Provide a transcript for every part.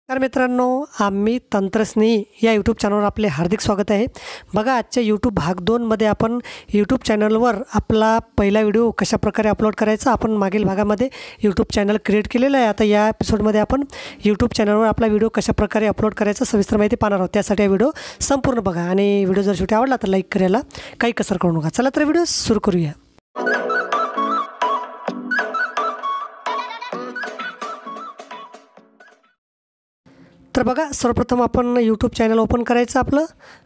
नमस्कार मित्रांनो, आम्ही तंत्रस्नेही या यूट्यूब चॅनलवर आपले हार्दिक स्वागत आहे। बघा, आजच्या यूट्यूब भाग 2 मध्ये आपण यूट्यूब चॅनलवर आपला पहिला व्हिडिओ कशा प्रकारे अपलोड करायचा आपण मागील भागामध्ये यूट्यूब चॅनल क्रिएट केलेलं आहे। आता या एपिसोडमध्ये आपण यूट्यूब चॅनलवर आपला व्हिडिओ कशा प्रकारे अपलोड करायचा सविस्तर माहिती पाहणार आहोत। त्यासाठी हा व्हिडिओ संपूर्ण बघा आणि व्हिडिओ जर शेवटी आवडला तर लाईक करायला काही कसर करू नका। चला तर व्हिडिओ सुरू करूया। तर बघा, सर्वप्रथम आपण यूट्यूब चॅनल ओपन करायचं आपलं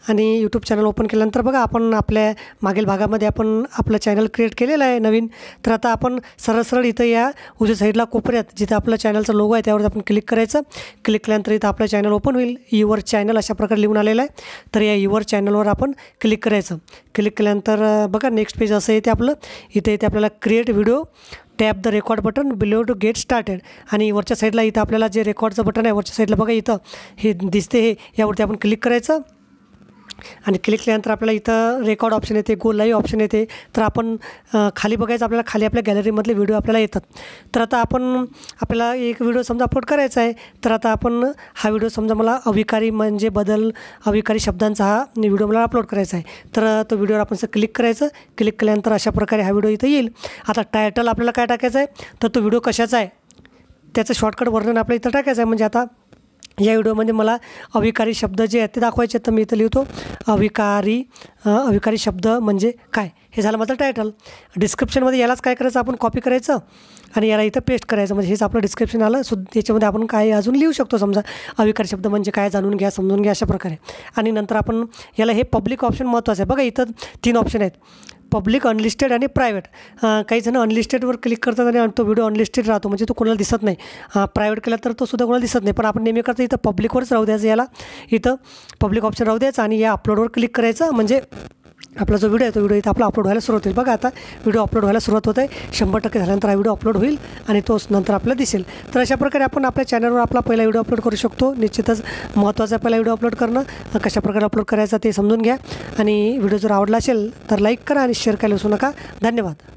आणि यूट्यूब चॅनल ओपन केल्यानंतर बघा आपण आपल्या मागील भागामध्ये आपण आपलं चॅनल क्रिएट केलेलं आहे नवीन। तर आता आपण सरळ इथं या उजव्या साईडला कोपऱ्यात जिथं आपलं चॅनलचा लोगो आहे त्यावर आपण क्लिक करायचं। क्लिक केल्यानंतर इथं आपलं चॅनल ओपन होईल। युअर चॅनल अशा प्रकारे लिहून आलेलं आहे। तर या युअर चॅनलवर आपण क्लिक करायचं। क्लिक केल्यानंतर बघा नेक्स्ट पेज असं येते आपलं। इथे येते आपल्याला create video, tap the record button below to get started. आणि वरच्या साईडला इथं आपल्याला जे रेकॉर्डचं बटन आहे वरच्या साईडला बघा इथं हे दिसते, हे यावरती आपण क्लिक करायचं। आणि क्लिक केल्यानंतर आपल्याला इथं रेकॉर्ड ऑप्शन येते, गो लाईव्ह ऑप्शन येते। तर आपण खाली बघायचं, आपल्याला खाली आपल्या गॅलरीमधले व्हिडिओ आपल्याला येतात। तर आता आपल्याला एक व्हिडिओ समजा अपलोड करायचा आहे। तर आता आपण हा व्हिडिओ समजा मला अविकारी म्हणजे अविकारी शब्दांचा हा व्हिडिओ मला अपलोड करायचा आहे। तर तो व्हिडिओवर आपण क्लिक करायचं। क्लिक केल्यानंतर अशा प्रकारे हा व्हिडिओ इथं येईल। आता टायटल आपल्याला काय टाकायचं आहे, तर तो व्हिडिओ कशाचा आहे त्याचं शॉर्टकट वर्णन आपल्या इथं टाकायचं आहे। म्हणजे आता या व्हिडिओमध्ये मला अविकारी शब्द जे आहेत ते दाखवायचे आहेत। तर मी इथं लिहितो अविकारी शब्द म्हणजे काय, हे झालं माझं टायटल। डिस्क्रिप्शनमध्ये यालाच काय करायचं, आपण कॉपी करायचं आणि याला इथं पेस्ट करायचं। म्हणजे हेच आपलं डिस्क्रिप्शन आलं। याच्यामध्ये आपण काय अजून लिहू शकतो, समजा अविकारी शब्द म्हणजे काय जाणून घ्या, समजून घ्या अशा प्रकारे। आणि नंतर आपण याला हे पब्लिक ऑप्शन महत्त्वाचं आहे। बघा इथं 3 ऑप्शन आहेत, पब्लिक, अनलिस्टेड आणि प्रायव्हेट। काही जण अनलिस्टेडवर क्लिक करतात आणि तो व्हिडिओ अनलिस्टेड राहतो, म्हणजे तो कोणाला दिसत नाही। प्रायव्हेट केला तर तो सुद्धा कोणाला दिसत नाही। पण आपण नेहमी करतो इथं पब्लिकवरच राहू द्यायचं, याला इथं पब्लिक ऑप्शन राहू द्यायचं आणि या अपलोडवर क्लिक करायचं। म्हणजे आपला जो व्हिडिओ आहे तो व्हिडिओ इथं आपला अपलोड व्हायला सुरुवात होईल। बघा आता व्हिडिओ अपलोड व्हायला सुरुवात होत आहे। 100% झाल्यानंतर हा व्हिडिओ अपलोड होईल आणि तोच नंतर आपल्याला दिसेल। तर अशा प्रकारे आपण आपल्या चॅनलवर आपला पहिला व्हिडिओ अपलोड करू शकतो। निश्चितच महत्त्वाचा पहिला व्हिडिओ अपलोड करणं, कशा प्रकारे अपलोड करायचा ते समजून घ्या। आणि व्हिडिओ जर आवडला असेल तर लाईक करा आणि शेअर करायला विसरू नका। धन्यवाद।